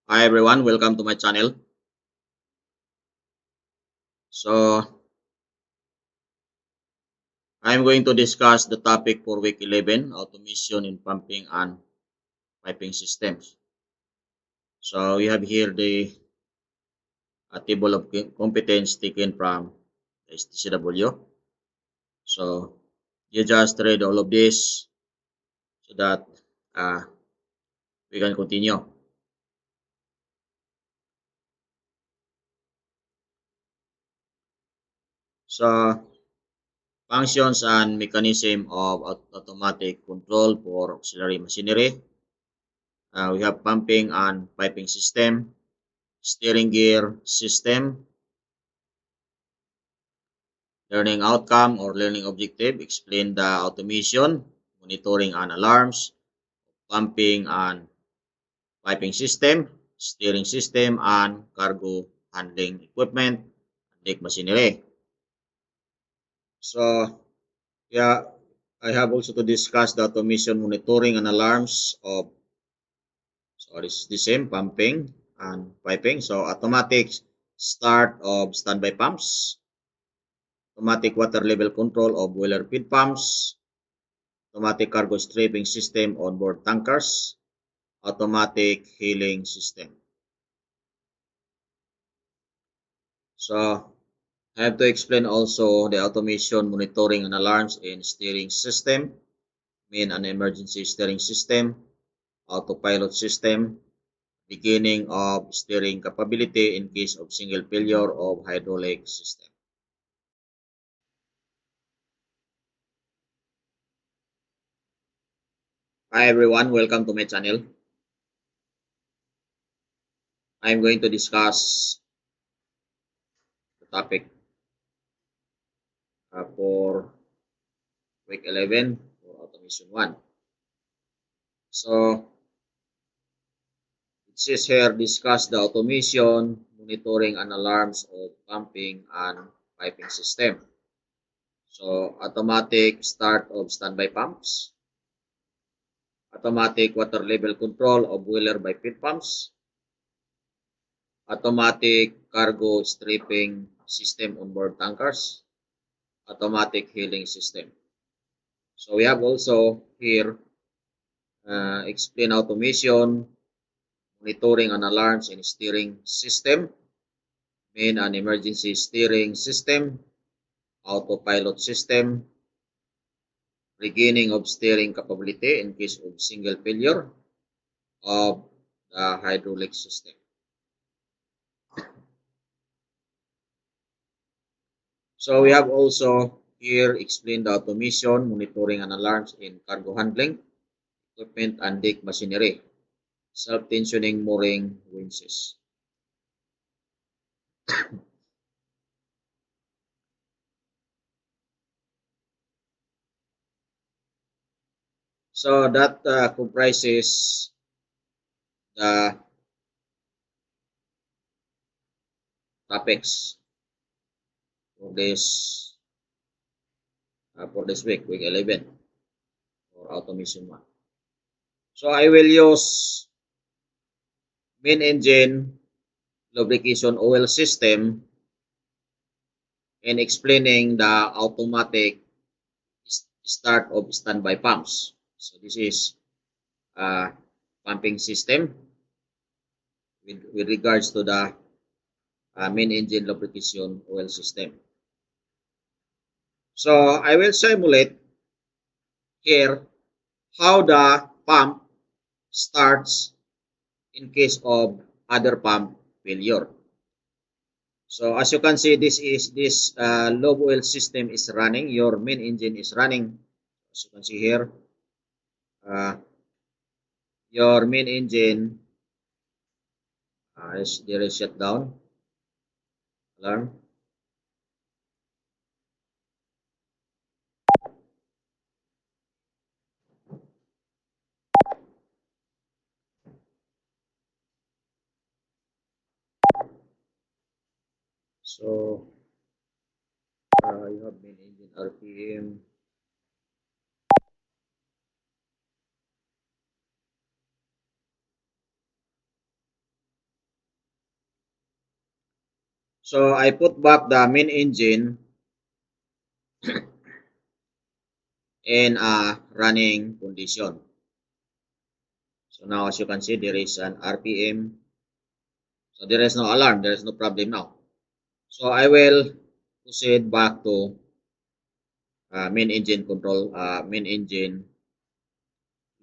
Hi everyone, welcome to my channel. So I'm going to discuss the topic for week 11, automation in pumping and piping systems. So we have here the table of competence taken from STCW. So you just read all of this so that uh, we can continue. So functions and mechanism of automatic control for auxiliary machinery. We have pumping and piping system, steering gear system, learning outcome or learning objective, explain the automation, monitoring and alarms, pumping and piping system, steering system, and cargo handling equipment, deck machinery. So, yeah, I have also to discuss the automation monitoring and alarms of, so this is the same, pumping and piping. So, automatic start of standby pumps, automatic water level control of boiler feed pumps, automatic cargo stripping system on board tankers, automatic healing system. So I have to explain also the automation monitoring and alarms in steering system, main and emergency steering system, autopilot system, beginning of steering capability in case of single failure of hydraulic system. Hi everyone, welcome to my channel. I'm going to discuss the topic for week 11 for automation 1. So it says here discuss the automation, monitoring and alarms of pumping and piping system. So automatic start of standby pumps, automatic water level control of boiler by feed pumps, automatic cargo stripping system on board tankers, automatic healing system. So we have also here explain automation, monitoring and alarms in steering system, main and emergency steering system, autopilot system, beginning of steering capability in case of single failure of the hydraulic system. So we have also here explained the automation, monitoring and alarms in cargo handling, equipment and deck machinery, self-tensioning mooring winches. So that comprises the topics for this week 11 for automation 1. So I will use main engine lubrication oil system in explaining the automatic start of standby pumps. So this is a pumping system with regards to the main engine lubrication oil system. So I will simulate here how the pump starts in case of other pump failure. So as you can see, this low oil system is running. Your main engine is running. As you can see here, uh, your main engine there is shutdown alarm. So you have main engine RPM. So I put back the main engine in a running condition. So now as you can see, there is an RPM. So there is no alarm, there is no problem now. So I will proceed back to main engine control, main engine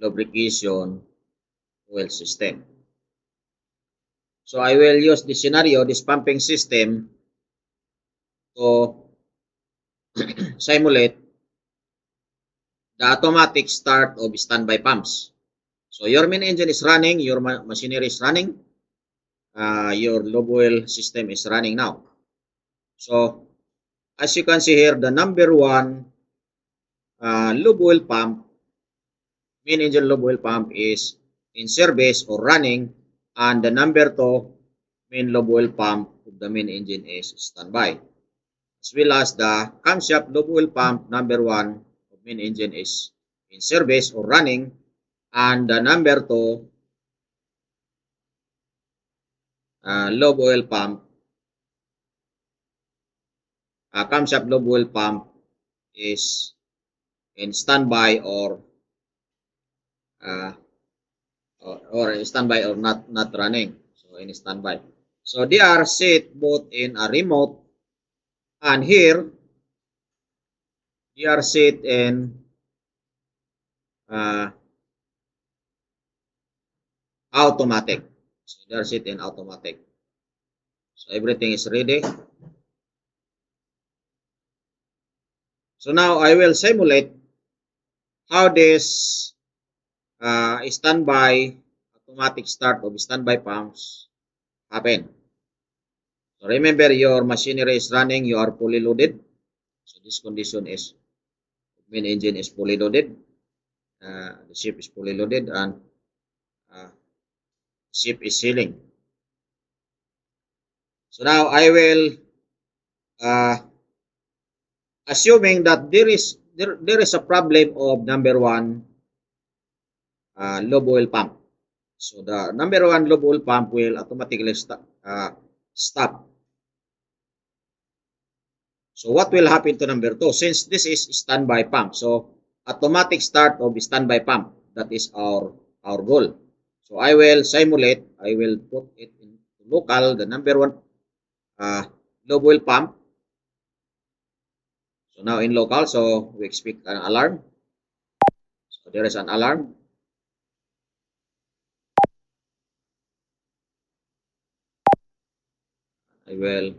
lubrication oil system. So I will use this scenario, this pumping system, to simulate the automatic start of standby pumps. So your main engine is running, your machinery is running, your lube oil system is running now. So as you can see here, the number one lube oil pump, main engine lube oil pump is in service or running, and the number two main lube oil pump of the main engine is standby. As well as the camshaft lube oil pump number one of main engine is in service or running, and the number two lube oil pump, camshaft lube oil pump is in standby or standby or not running, so in standby. So they are set both in a remote, and here they are set in automatic. So they are set in automatic. So everything is ready. So now I will simulate how this standby automatic start of standby pumps happen. So remember, your machinery is running, you are fully loaded. So this condition is main engine is fully loaded, the ship is fully loaded, and ship is sailing. So now I will assuming that there is a problem of number one lube oil pump. So the number one lube oil pump will automatically stop. So what will happen to number two? Since this is standby pump, so automatic start of standby pump. That is our goal. So I will simulate. I will put it in local, the number one lube oil pump. So now in local, so we expect an alarm. So there is an alarm. I will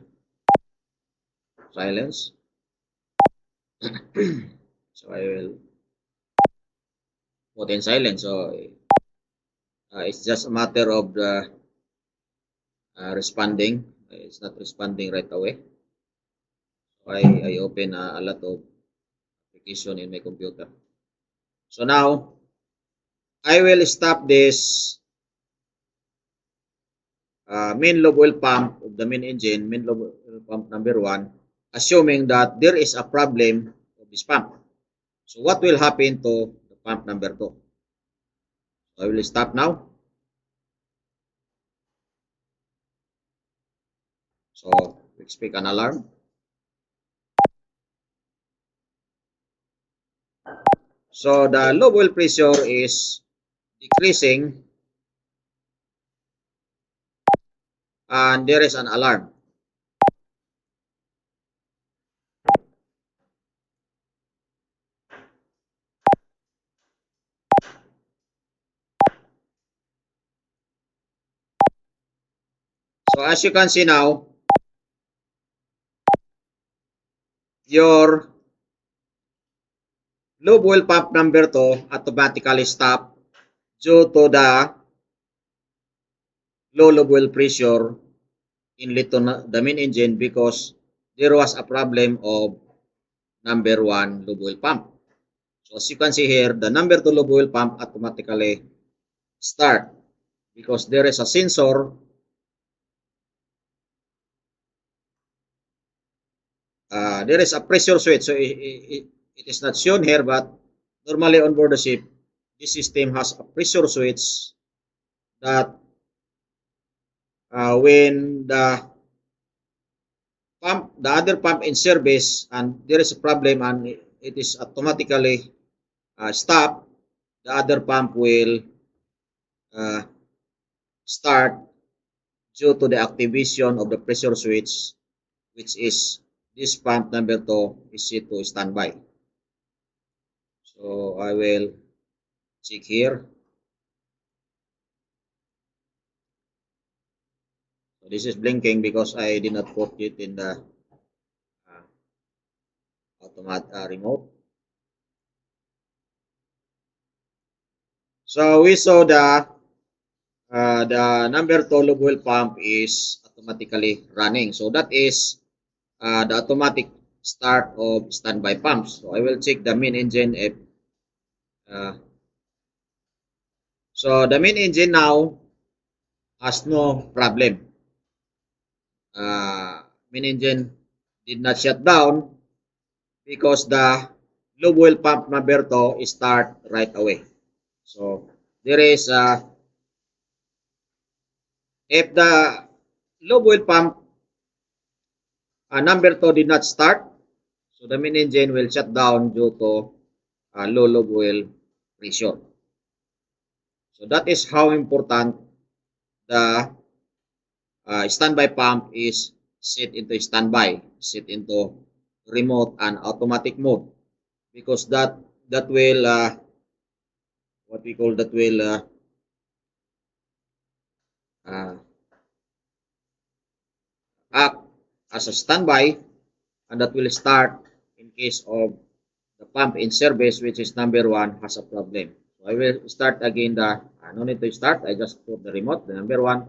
silence. So I will put in silence. So it's just a matter of the responding. It's not responding right away. So I open a lot of application in my computer. So now I will stop this main lube oil pump of the main engine, main lube oil pump number one, assuming that there is a problem of this pump. So what will happen to the pump number two? So I will stop now. So we expect an alarm. So the lube oil pressure is decreasing, and there is an alarm. So as you can see now, your lube oil pump number two automatically stop due to the low lube oil pressure inlet to the main engine, because there was a problem of number one lube oil pump. So as you can see here, the number two lube oil pump automatically start because there is a sensor there is a pressure switch. So it is not shown here, but normally on board the ship, this system has a pressure switch that when the pump, the other pump in service, and there is a problem, and it is automatically stopped, the other pump will uh, start due to the activation of the pressure switch, which is this pump number 2 is set to standby. So I will check here. So this is blinking because I did not put it in the automatic remote. So we saw the number 2 lube oil pump is automatically running. So that is the automatic start of standby pumps. So I will check the main engine if uh, so the main engine now has no problem. Main engine did not shut down because the lube oil pump number 2 start right away. So there is if the lube oil pump number 2 did not start, so the main engine will shut down due to low lube oil pressure. So that is how important the standby pump is set into standby, set into remote and automatic mode, because that will what we call that will uh, act as a standby, and that will start in case of the pump in service, which is number 1, has a problem. So I will start again the no need to start. I just put the remote, the number 1,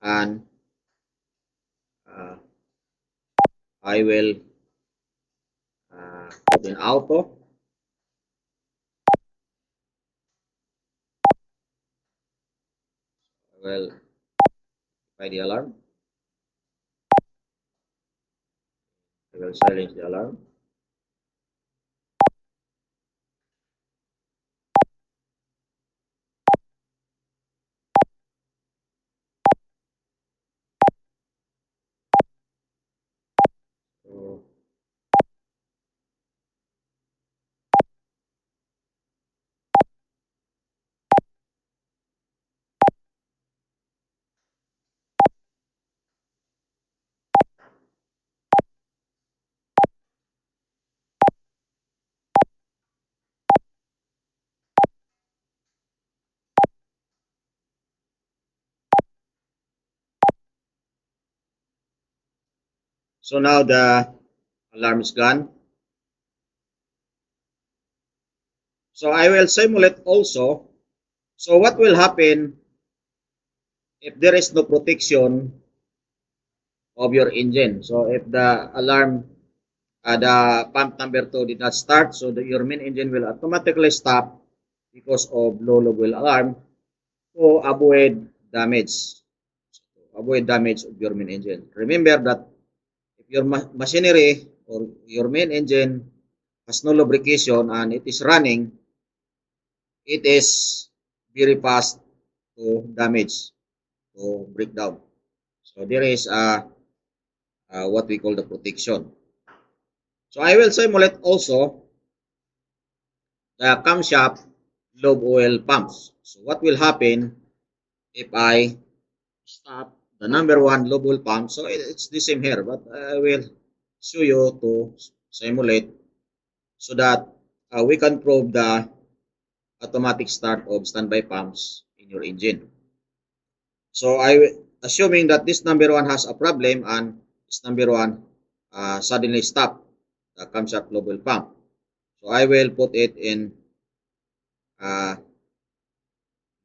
and uh, I will put in auto. I will apply the alarm. I will silence the alarm. So, so now the alarm is gone. So I will simulate also. So what will happen if there is no protection of your engine? So if the alarm, the pump number 2 did not start, so your main engine will automatically stop because of low lube oil alarm to avoid damage. Avoid damage of your main engine. Remember that if your machinery or your main engine has no lubrication and it is running, it is very fast to damage, to break down. So there is what we call the protection. So I will simulate also the camshaft lube oil pumps. So what will happen if I stop the number 1 lube oil pump? So it's the same here, but I will show you to simulate so that we can prove the automatic start of standby pumps in your engine. So assuming that this number 1 has a problem and this number 1 suddenly stop the camshaft lube oil pump. So I will put it in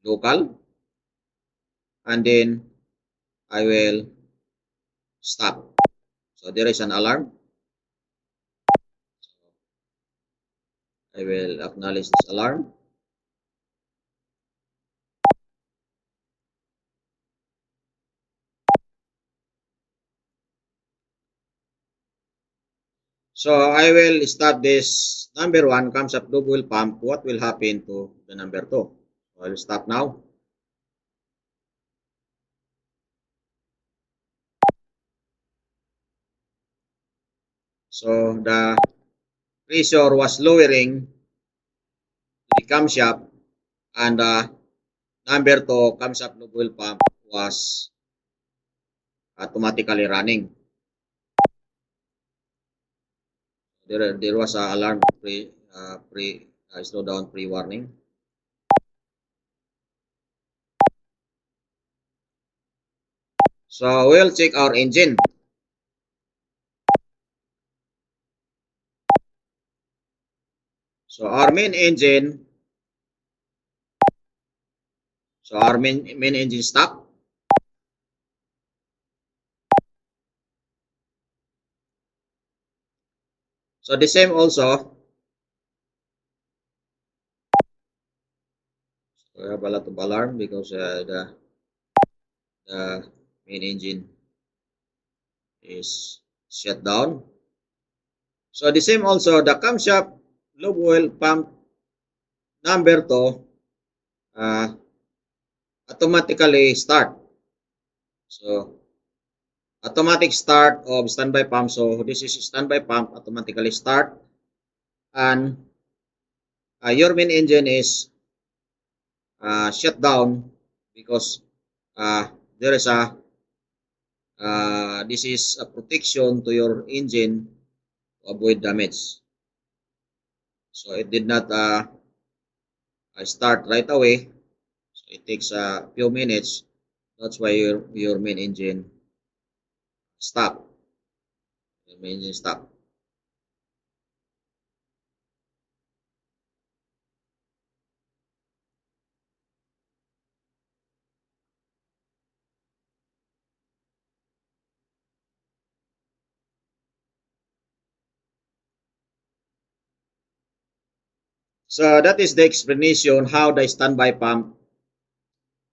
local, and then I will stop. So there is an alarm. I will acknowledge this alarm. So I will start this number 1 camshaft lube oil pump. What will happen to the number 2? So I will stop now. So the pressure was lowering to the camshaft, and the number 2 camshaft lube oil pump was automatically running. There was a alarm slow down pre-warning. So we'll check our engine. So our main engine, main engine stop. So the same also. So we have a lot of alarm because the main engine is shut down. So the same also, the camshaft lube oil pump number 2 automatically start. So automatic start of standby pump. So this is standby pump automatically start, and your main engine is shut down because there is a this is a protection to your engine to avoid damage. So it did not start right away. So it takes a few minutes. That's why your main engine stop. Your main engine stop. So that is the explanation how the standby pump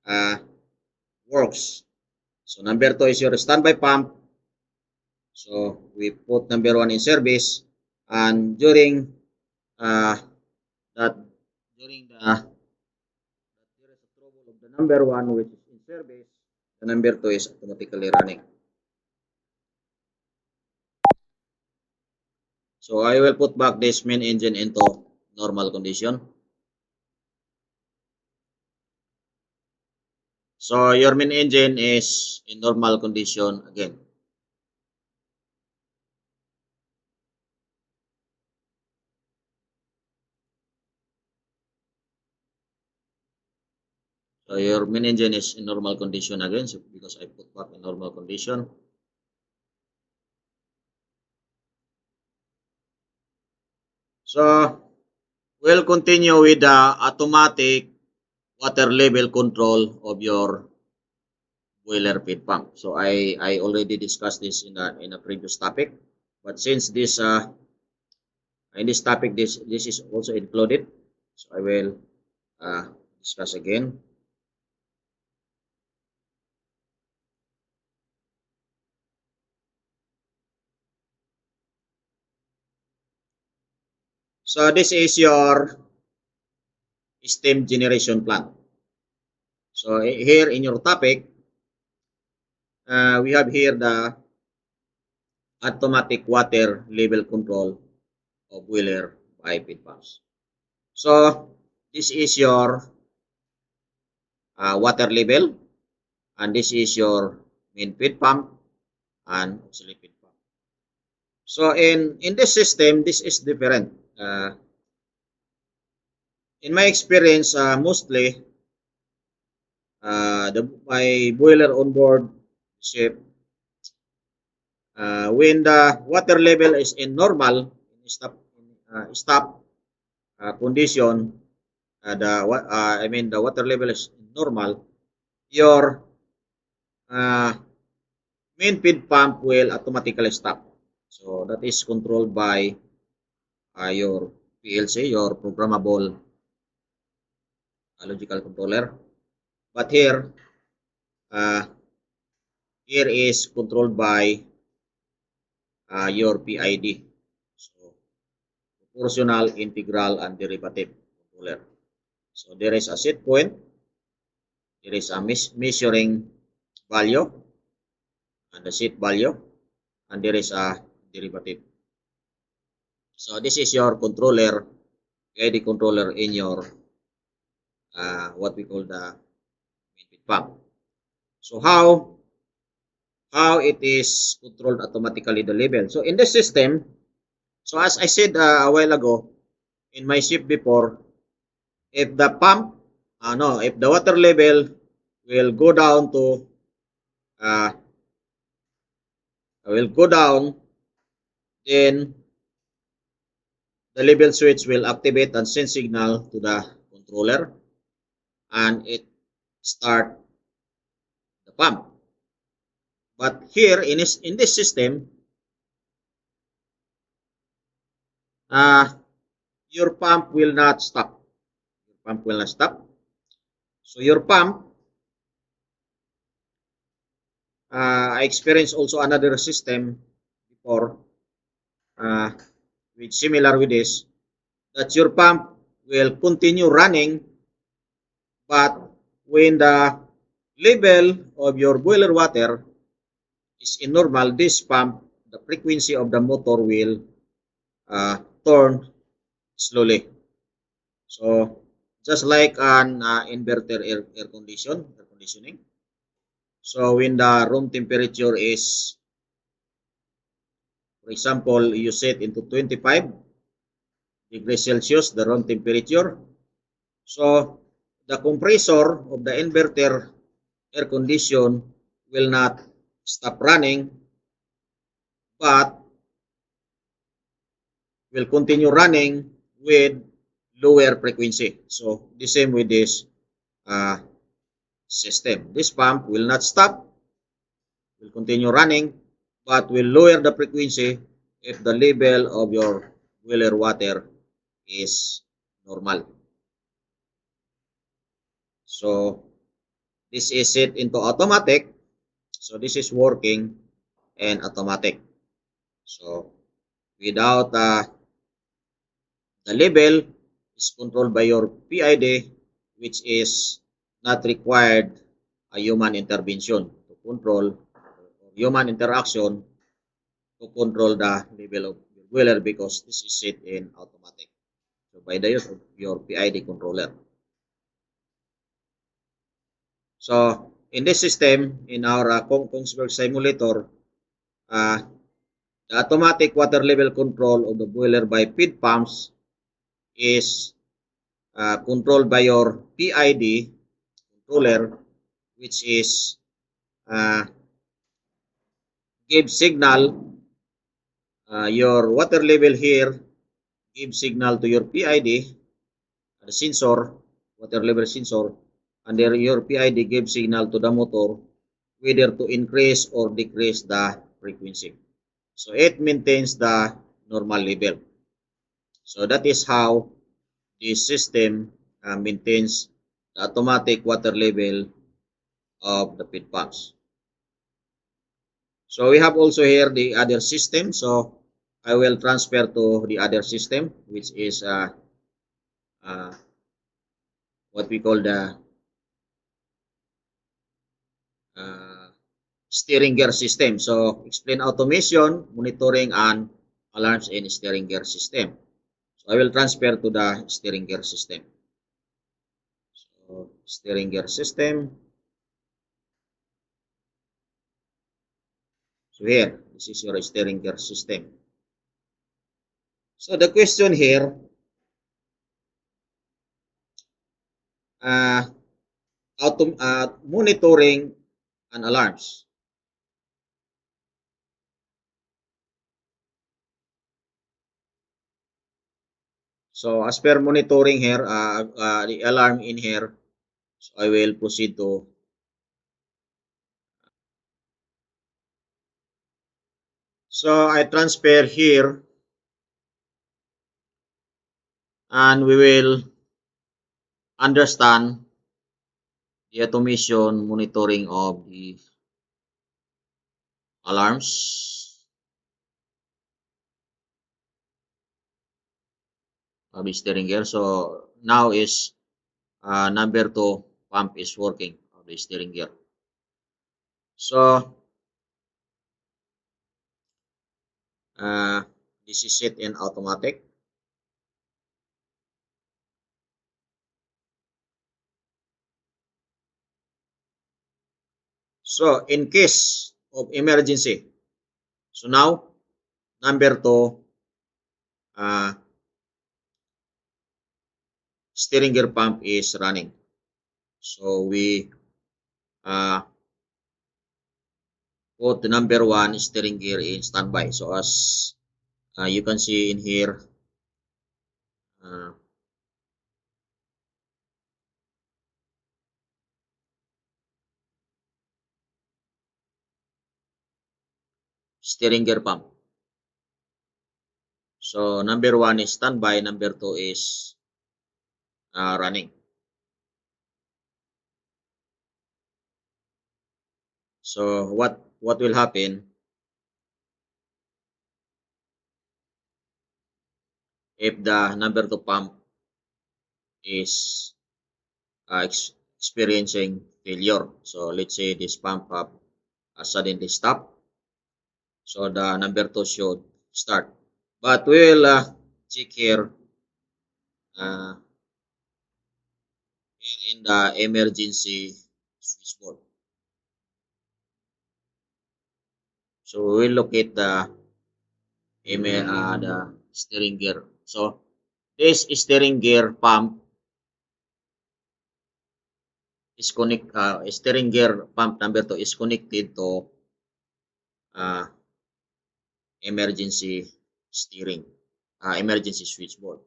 uh, works. So number 2 is your standby pump. So we put number 1 in service, and during that during the there is a trouble of the number 1 which is in service, the number 2 is automatically running. So I will put back this main engine into normal condition. So your main engine is in normal condition again. So your main engine is in normal condition again, so because I put back in normal condition. So we'll continue with the automatic water level control of your boiler feed pump. So I already discussed this in a previous topic, but since this in this topic this is also included, so I will discuss again. So this is your steam generation plant. So here in your topic, we have here the automatic water level control of boiler by feed pumps. So this is your water level, and this is your main feed pump and auxiliary feed pump. So in this system, this is different. In my experience, mostly my boiler on board ship, when the water level is in normal, stop condition, the water level is normal, your main feed pump will automatically stop. So that is controlled by your PLC, your programmable logical controller. But uh, here is controlled by your PID. So proportional, integral, and derivative controller. So there is a set point, there is a measuring value, and the set value, and there is a derivative. So this is your controller, PID controller in your what we call the main feed pump. So how it is controlled automatically the level. So in this system, so as I said a while ago in my ship before, if the pump, no, if the water level will go down to, uh, will go down, then the level switch will activate and send signal to the controller, and it start the pump. But here in this system, uh, your pump will not stop. Your pump will not stop. So your pump, I experienced also another system before, uh, which similar with this, that your pump will continue running, but when the level of your boiler water is in normal, this pump, the frequency of the motor will turn slowly. So just like an inverter air conditioning. So when the room temperature is, for example, you set into 25 degrees Celsius, the room temperature. So the compressor of the inverter air condition will not stop running, but will continue running with lower frequency. So the same with this uh, system. This pump will not stop, will continue running, but will lower the frequency if the level of your boiler water is normal. So this is set into automatic. So this is working and automatic. So without the level is controlled by your PID, which is not required a human intervention to control, or human interaction to control the level of your boiler, because this is set in automatic. So by the use of your PID controller. So in this system, in our Kongsberg simulator, uh, the automatic water level control of the boiler by feed pumps is controlled by your PID controller, which is uh, give signal, your water level here give signal to your PID, the sensor, water level sensor, and there your PID gives signal to the motor whether to increase or decrease the frequency. So it maintains the normal level. So that is how this system maintains the automatic water level of the feed pumps. So we have also here the other system. So I will transfer to the other system, which is uh, what we call the uh, steering gear system. So explain automation, monitoring, and alarms in steering gear system. So I will transfer to the steering gear system. So steering gear system. So here, this is your steering gear system. So the question here, uh, monitoring and alarms. So as per monitoring here, the alarm in here, so I will proceed to. So I transfer here, and we will understand the automation monitoring of the alarms of the steering gear. So now is number 2 pump is working of the steering gear. So This is set in automatic. So in case of emergency, so now number 2, steering gear pump is running. So we put the number 1 steering gear in standby. So as you can see in here, steering gear pump. So number 1 is standby, number 2 is running. So what will happen if the number 2 pump is experiencing failure? So let's say this pump up suddenly stop. So the number 2 should start. But we will check here in the emergency switchboard. So we will locate the steering gear. So this steering gear pump is steering gear pump number 2 is connected to uh, emergency steering, emergency switchboard.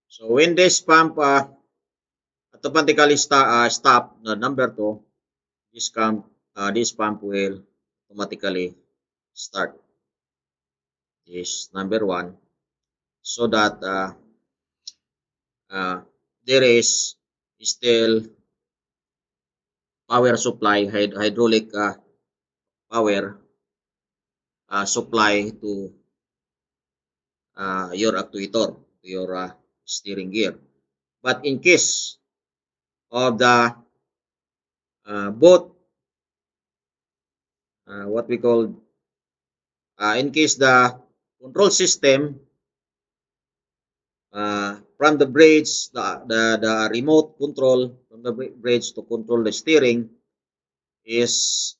So when this pump automatically stop, number 2, this pump will automatically start. This number 1, so that there is still power supply, hydraulic power supply to your actuator, to your steering gear. But in case of the both what we call in case the control system from the bridge, the remote control from the bridge to control the steering is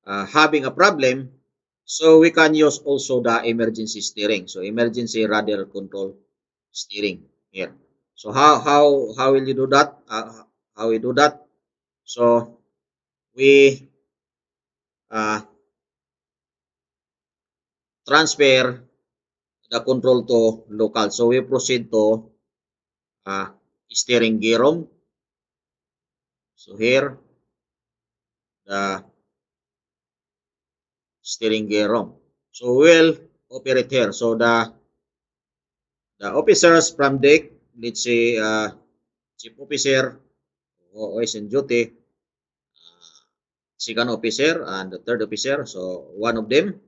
having a problem, so we can use also the emergency steering. So emergency rudder control steering here. So how will you do that? How we do that? So we transfer the control to local. So we proceed to steering gear room. So here the steering gear room. So we'll operate here. So the officers from deck, let's say chief officer, who is in duty, second officer, and the third officer. So one of them.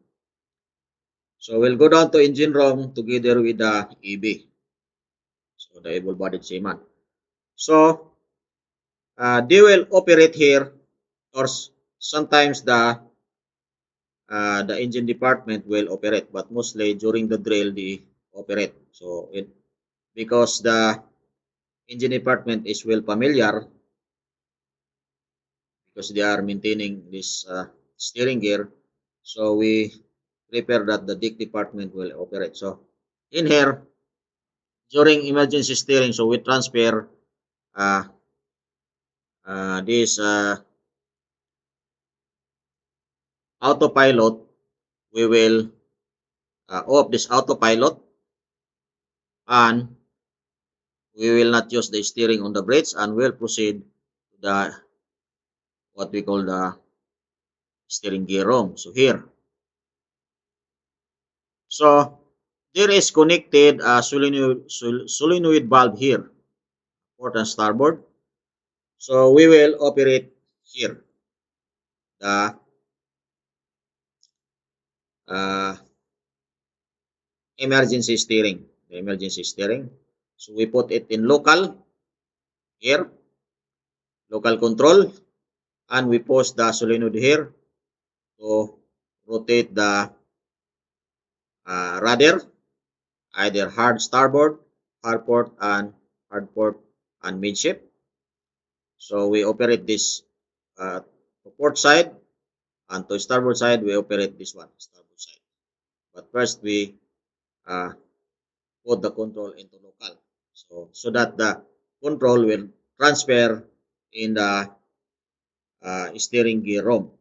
So we'll go down to engine room together with the EB. So the able-bodied seaman. So they will operate here, or sometimes the engine department will operate, but mostly during the drill they operate. So because the engine department is well familiar, because they are maintaining this steering gear, so we prepare that the deck department will operate. So in here, during emergency steering, so we transfer uh, this autopilot. We will off this autopilot, and we will not use the steering on the bridge, and we'll proceed to the what we call the steering gear room. So here, so there is connected a solenoid valve here, port and starboard. So we will operate here the emergency steering. The emergency steering. So we put it in local here, local control, and we push the solenoid here to rotate the rudder, either hard starboard, hard port, and midship. So we operate this to port side, and to starboard side we operate this one, starboard side. But first we uh, put the control into local, so that the control will transfer in the steering gear room.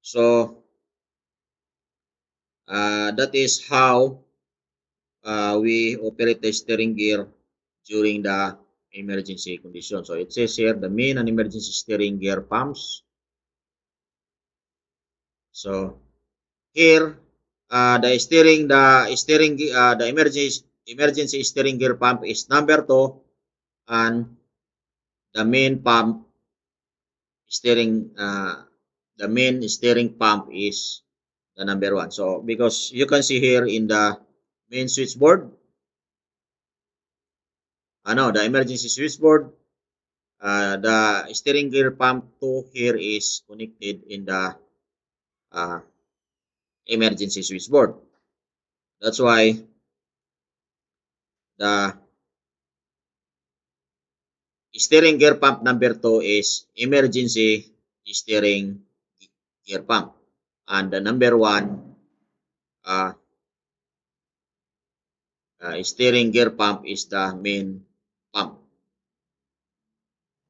So that is how we operate the steering gear during the emergency condition. So it says here the main and emergency steering gear pumps. So here the emergency steering gear pump is number 2, and the main pump steering the main steering pump is the number 1. So because you can see here in the main switchboard, the emergency switchboard, the steering gear pump 2 here is connected in the emergency switchboard. That's why the steering gear pump number 2 is emergency steering gear pump, and the number 1 steering gear pump is the main pump.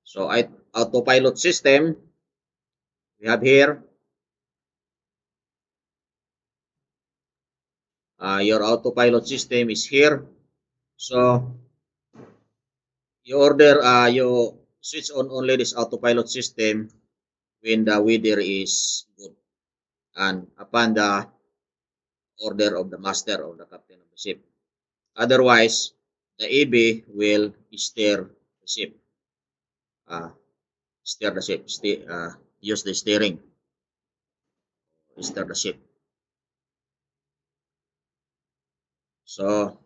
So autopilot system, we have here your autopilot system is here. So you switch on only this autopilot system when the weather is good and upon the order of the master or the captain of the ship. Otherwise, the AB will steer the ship. Use the steering, steer the ship. So,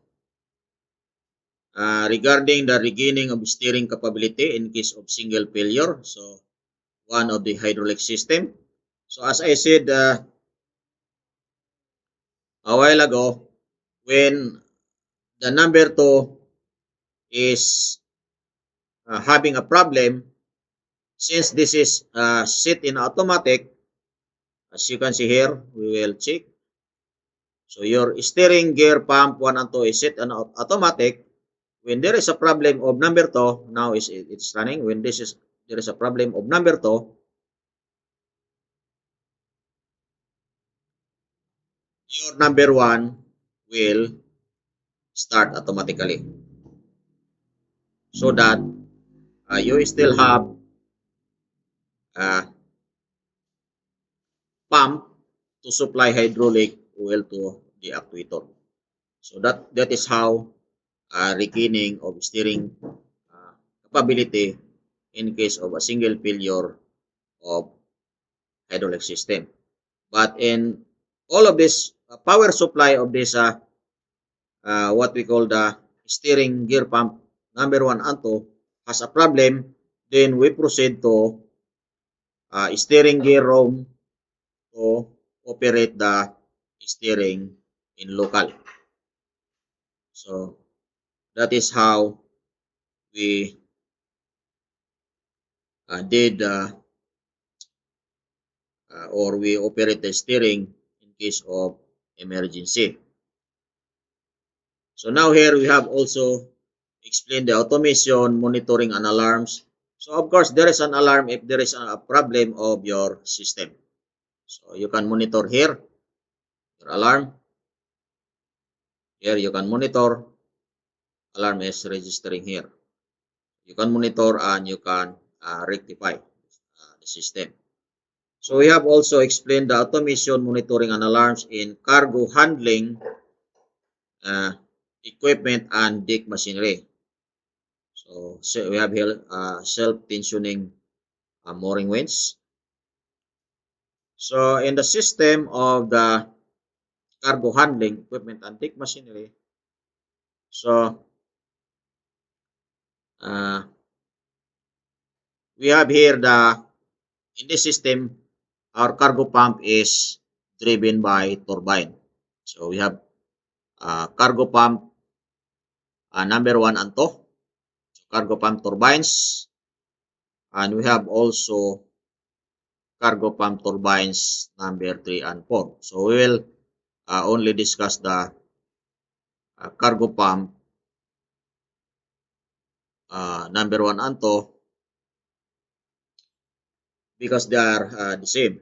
regarding the regaining of steering capability in case of single failure, so one of the hydraulic system. So as I said a while ago, when the number 2 is having a problem, since this is set in automatic, as you can see here, we will check. So your steering gear pump 1 and 2 is set on automatic. When there is a problem of number 2, now it's running. When there is a problem of number 2, your number 1 will start automatically, so that you still have pump to supply hydraulic oil to the actuator. So that is how regaining of steering capability in case of a single failure of hydraulic system. But in all of this power supply of this what we call the steering gear pump number 1 and 2 has a problem, then we proceed to steering gear room to operate the steering in local. So that is how we did or we operate the steering in case of emergency. So now here we have also explained the automation, monitoring, and alarms. So of course there is an alarm if there is a problem of your system. So you can monitor here your alarm. Here you can monitor, alarm is registering here. You can monitor and you can rectify the system. So we have also explained the automation, monitoring, and alarms in cargo handling equipment and deck machinery. So we have here self-tensioning mooring winch. So in the system of the cargo handling equipment and dig machinery. So we have here in this system, our cargo pump is driven by turbine. So we have cargo pump number 1 and 2, cargo pump turbines, and we have also cargo pump turbines number 3 and 4. So we will only discuss the cargo pump number 1 and 2 because they are the same.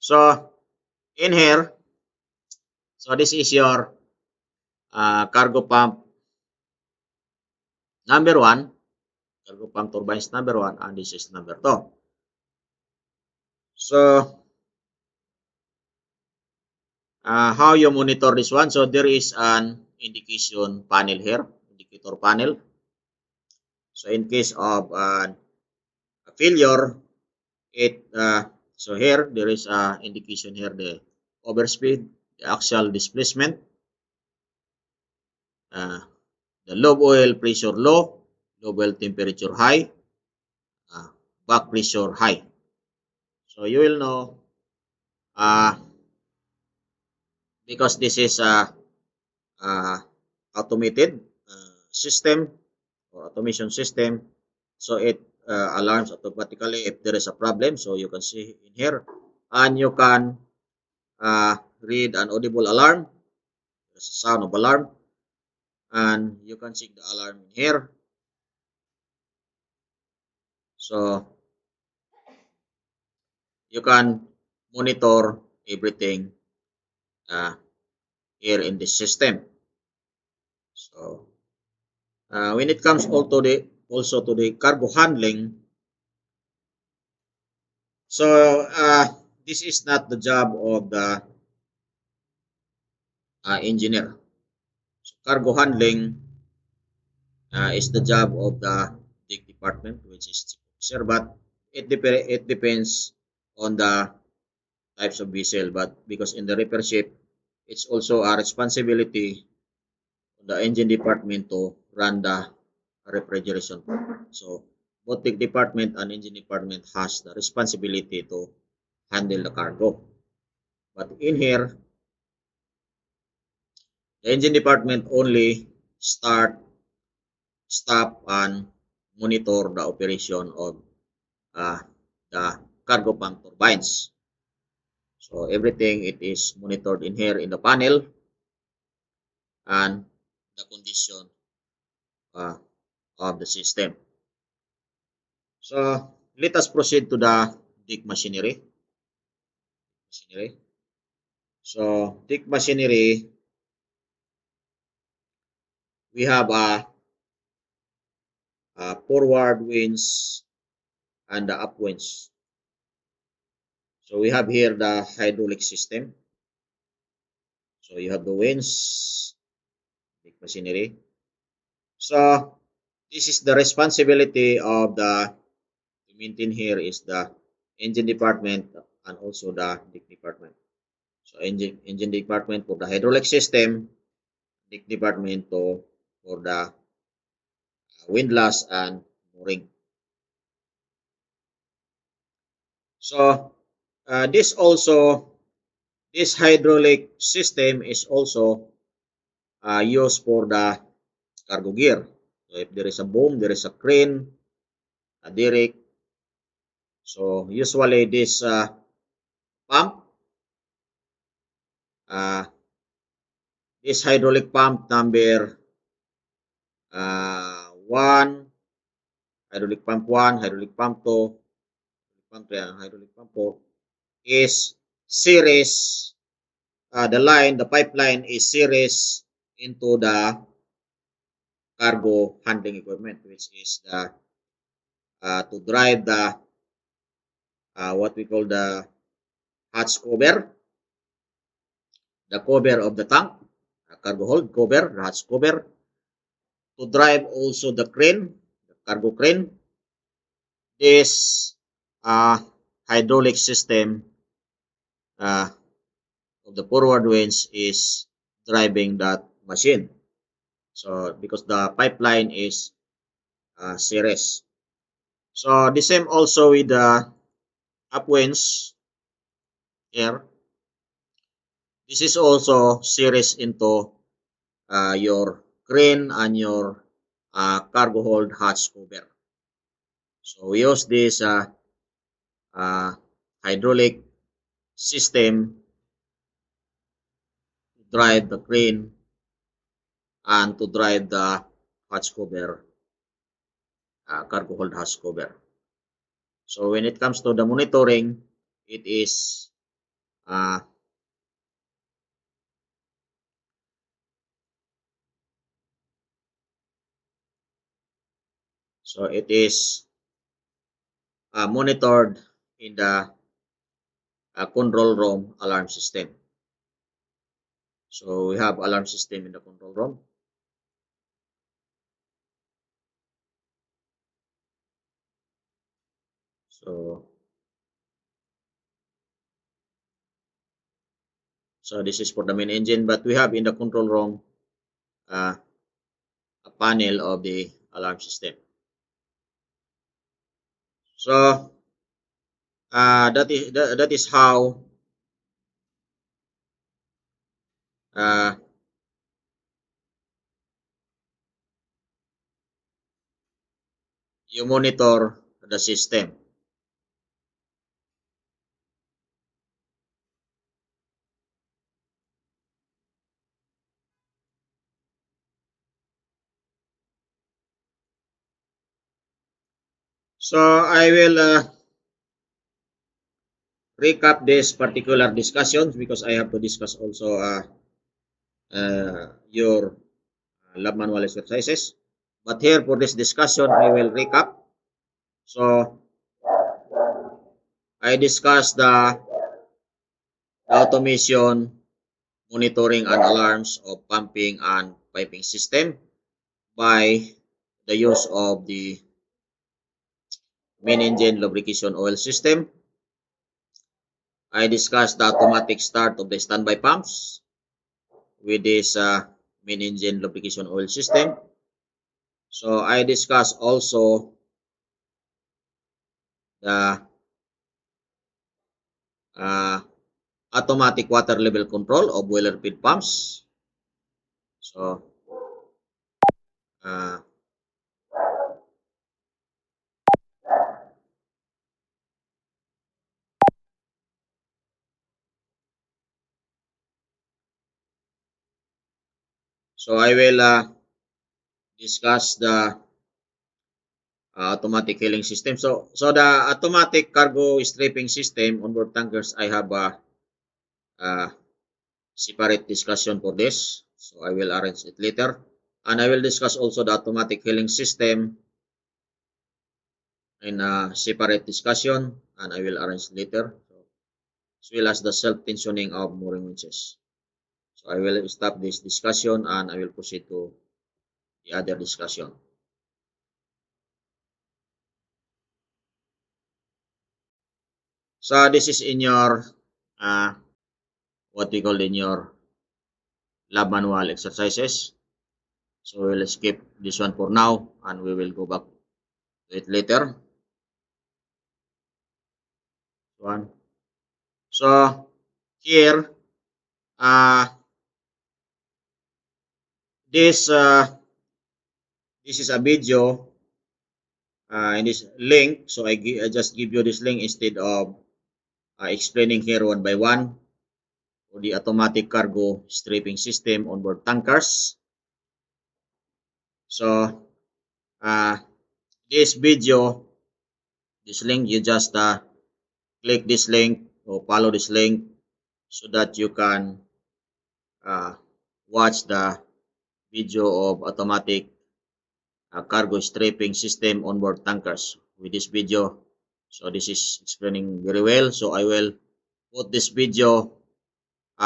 So in here, so this is your cargo pump number 1, cargo pump turbines number 1, and this is number 2. So how you monitor this one? So there is an indication panel here, indicator panel. So in case of a failure, so here there is a indication here, the overspeed, the axial displacement, the lobe oil pressure low, lobe oil temperature high, back pressure high. So you will know because this is a automated system or automation system, so it alarms automatically if there is a problem. So you can see in here, and you can read an audible alarm. There's a sound of alarm, and you can check the alarm in here. So you can monitor everything here in this system. So when it comes also to the cargo handling, so this is not the job of the engineer. So cargo handling is the job of the dig department, which is chief officer, but it depends on the types of vessel. But because in the repair ship, it's also a responsibility of the engine department to run the refrigeration program. So both dig department and engine department has the responsibility to handle the cargo. But in here, the engine department only stop, and monitor the operation of the cargo pump turbines. So everything it is monitored in here in the panel, and the condition of the system. So let us proceed to the dig machinery. So dig machinery, we have a forward winds and the upwinds. So we have here the hydraulic system. So you have the winds, dig machinery. So this is the responsibility of the to maintain here is the engine department and also the dig department. So engine department for the hydraulic system, dig department for the windlass and mooring. So this hydraulic system is also used for the cargo gear. So if there is a boom, there is a crane, a derrick. So usually this pump, this hydraulic pump number 1, hydraulic pump 1, hydraulic pump 2, pump 3, and hydraulic pump 4 is series. The pipeline is series into the cargo handling equipment, which is the to drive the what we call the hatch cover, the cover of the tank, cargo hold cover, the hatch cover, to drive also the crane, the cargo crane. This hydraulic system of the forward winds is driving that machine. So because the pipeline is series. So the same also with the upwinds here. This is also series into your crane and your cargo hold hatch cover. So we use this hydraulic system to drive the crane and to drive the hatch cover, cargo hold hatch cover. So when it comes to the monitoring, it is monitored in the control room alarm system. So we have alarm system in the control room. So this is for the main engine, but we have in the control room a panel of the alarm system. So that is how you monitor the system. So I will recap this particular discussions because I have to discuss also your lab manual exercises. But here for this discussion, I will recap. So I discussed the automation, monitoring and alarms of pumping and piping system by the use of the main engine lubrication oil system. I discussed the automatic start of the standby pumps with this main engine lubrication oil system. So I discussed also the automatic water level control of boiler feed pumps. So uh, I will discuss the automatic hailing system. So the automatic cargo stripping system on board tankers, I have a separate discussion for this. So I will arrange it later. And I will discuss also the automatic hailing system in a separate discussion, and I will arrange later. As well as the self-tensioning of mooring winches. So I will stop this discussion and I will proceed to the other discussion. So this is in your what we call in your lab manual exercises. So we'll skip this one for now and we will go back to it later. One. So here this is a video in this link. So I just give you this link instead of explaining here one by one for the automatic cargo stripping system on board tankers. So this video, this link, you just click this link or follow this link so that you can watch the video of automatic cargo stripping system on board tankers with this video. So this is explaining very well. So I will put this video,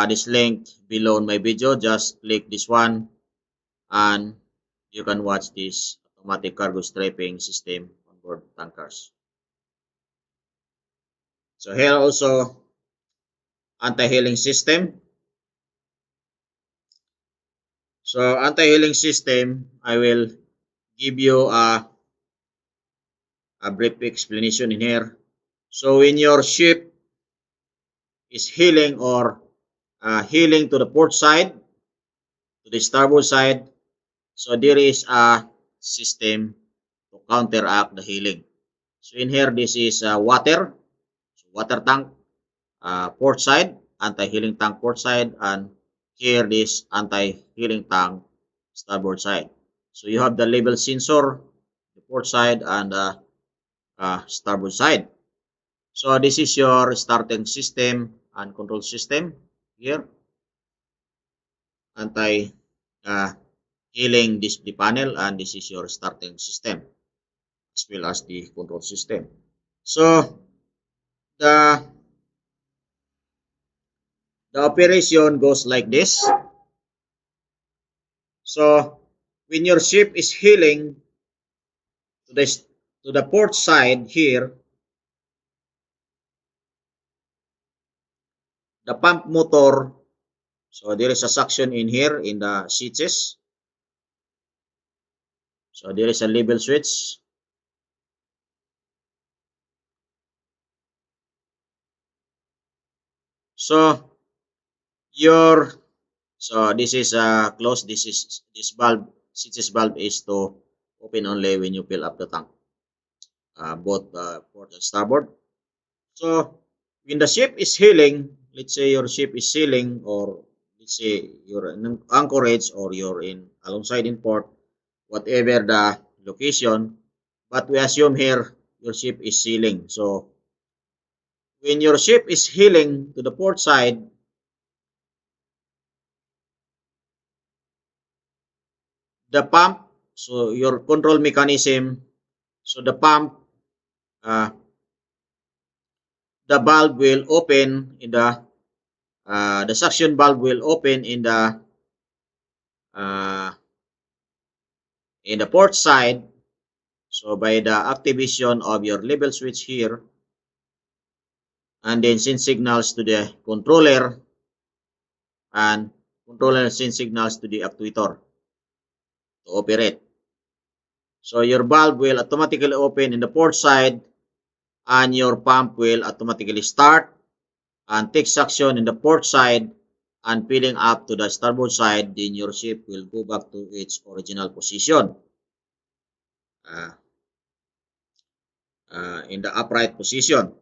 this link below in my video. Just click this one and you can watch this automatic cargo stripping system on board tankers. So here also anti-heeling system. So anti-heeling system, I will give you a brief explanation in here. So when your ship is heeling or heeling to the port side, to the starboard side, so there is a system to counteract the heeling. So in here, this is water, so water tank, port side, anti-heeling tank port side, and here this anti-heeling tank starboard side. So you have the level sensor, the port side, and the starboard side. So this is your starting system and control system here. Anti healing this the panel, and this is your starting system as well as the control system. So the operation goes like this. So when your ship is heeling to the port side here, the pump motor, so there is a suction in here in the switches. So there is a level switch. So this is closed. This valve, switches valve is to open only when you fill up the tank, both port and starboard. So when the ship is heeling, let's say your ship is sailing, or let's say you're in anchorage or you're in alongside in port, whatever the location, but we assume here your ship is sailing. So when your ship is heeling to the port side, the pump, so your control mechanism, so the pump, the valve will open in the suction valve will open uh, in the port side. So by the activation of your level switch here, and then send signals to the controller, and controller send signals to the actuator to operate. So your valve will automatically open in the port side, and your pump will automatically start and take suction in the port side and filling up to the starboard side. Then your ship will go back to its original position in the upright position,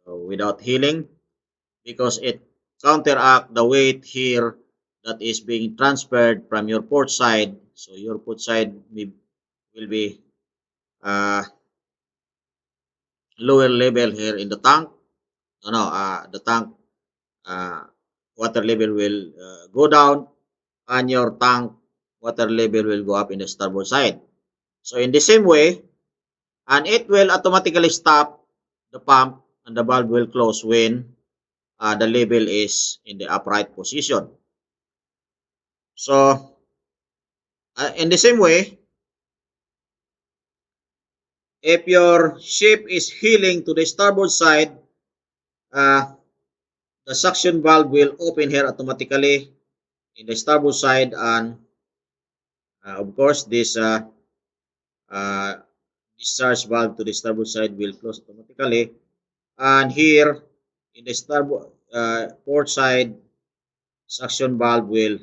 so without heeling, because it counteract the weight here that is being transferred from your port side. So your port side will be lower level here in the tank. The tank water level will go down, and your tank water level will go up in the starboard side. So in the same way, and it will automatically stop the pump, and the valve will close when the level is in the upright position. So in the same way, if your ship is heeling to the starboard side, the suction valve will open here automatically in the starboard side, and of course this uh, discharge valve to the starboard side will close automatically, and here in the starboard port side, suction valve will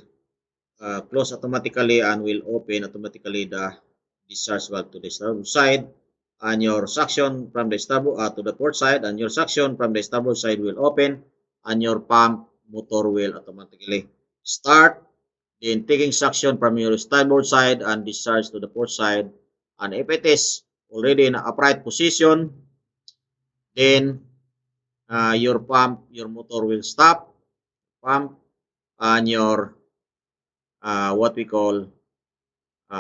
close automatically and will open automatically the discharge valve to the starboard side, and your suction from the starboard to the port side, and your suction from the starboard side will open, and your pump motor will automatically start, then taking suction from your starboard side and discharge to the port side. And if it is already in an upright position, then your motor will stop, pump, and your what we call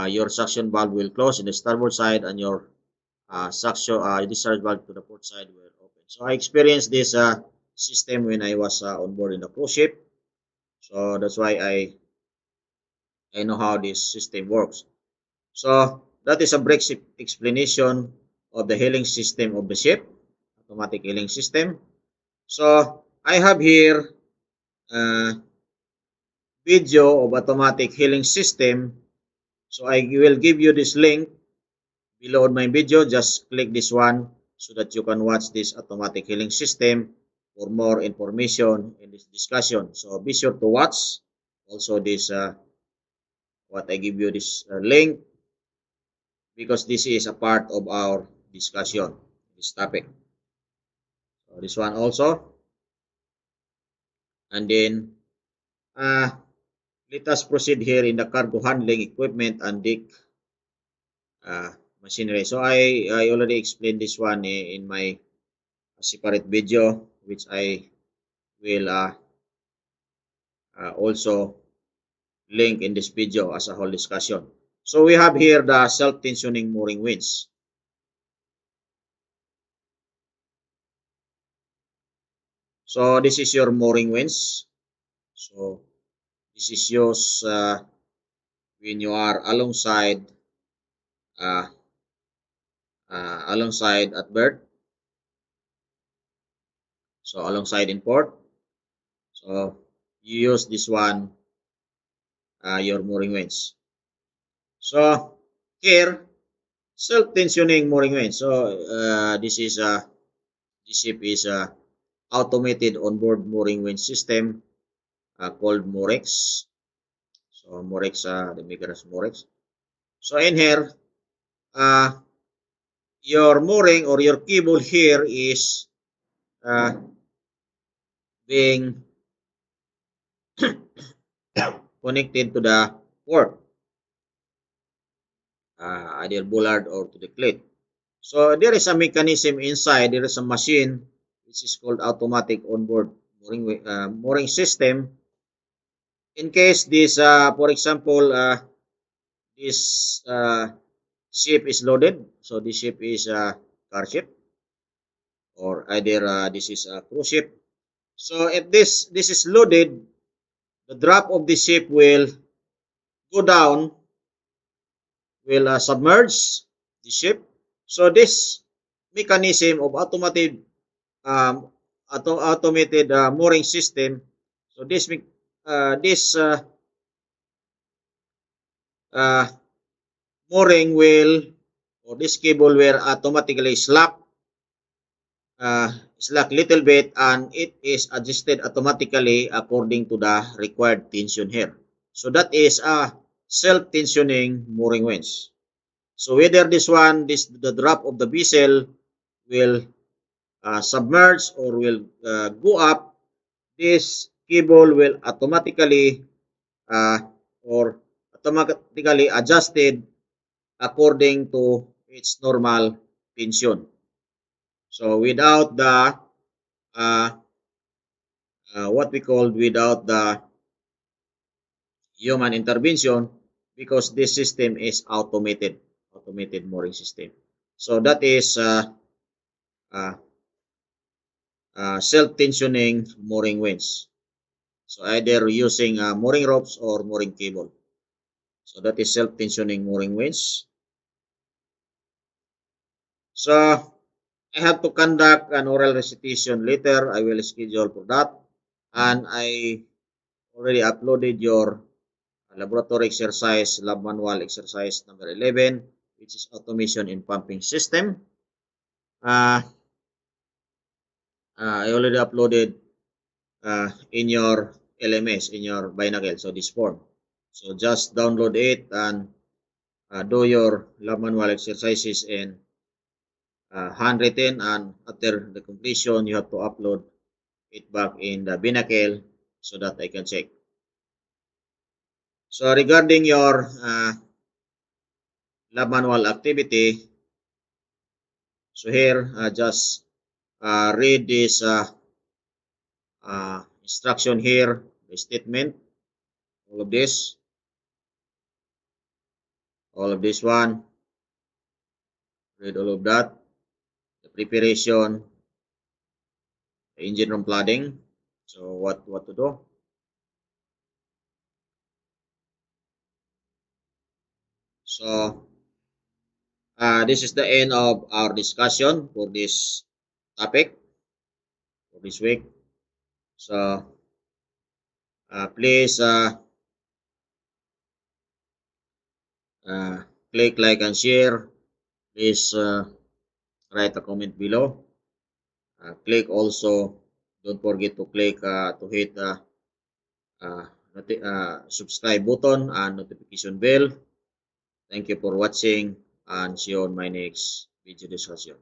your suction valve will close in the starboard side, and your suction discharge valve to the port side will open. So I experienced this system when I was on board in the cruise ship. So that's why I know how this system works. So that is a brief explanation of the heeling system of the ship, automatic heeling system. So I have here video of automatic healing system. So I will give you this link below on my video. Just click this one so that you can watch this automatic healing system for more information in this discussion. So be sure to watch also this what I give you this link, because this is a part of our discussion, this topic. So this one also. And then let us proceed here in the cargo handling equipment and deck machinery. So I already explained this one in my separate video, which I will also link in this video as a whole discussion. So we have here the self-tensioning mooring winch. So this is your mooring winch. So this is used when you are alongside at berth. So alongside in port. So you use this one, your mooring winch. So here, self-tensioning mooring winch. So this ship is a automated onboard mooring winch system called Morex. So Morex, the maker is Morex. So in here, your mooring or your cable here is being connected to the port, either bollard or to the cleat. So there is a mechanism inside. There is a machine which is called automatic onboard mooring system. In case this, for example, this ship is loaded. So this ship is a car ship, or either this is a cruise ship. So if this is loaded, the drop of the ship will go down, will submerge the ship. So this mechanism of automated mooring system. So this mooring will, or this cable will automatically slack little bit, and it is adjusted automatically according to the required tension here. So that is a self-tensioning mooring winch. So whether the drop of the vessel will submerge or will go up, this cable will automatically adjusted according to its normal tension. So without the without the human intervention, because this system is automated mooring system. So that is self-tensioning mooring winch. So either using mooring ropes or mooring cable. So that is self-tensioning mooring winch. So I have to conduct an oral recitation later. I will schedule for that. And I already uploaded your laboratory exercise, lab manual exercise number 11, which is automation in pumping system. I already uploaded in your LMS, in your Binacle, so this form. So just download it and do your lab manual exercises in handwritten, and after the completion, you have to upload it back in the Binacle so that I can check. So regarding your lab manual activity, so here just read this instruction here, the statement, all of this one, read all of that, the preparation, the engine room flooding. So what to do? So this is the end of our discussion for this topic for this week. So Please click like and share. Please write a comment below. Click also, don't forget to click to hit the subscribe button and notification bell. Thank you for watching and see you on my next video discussion.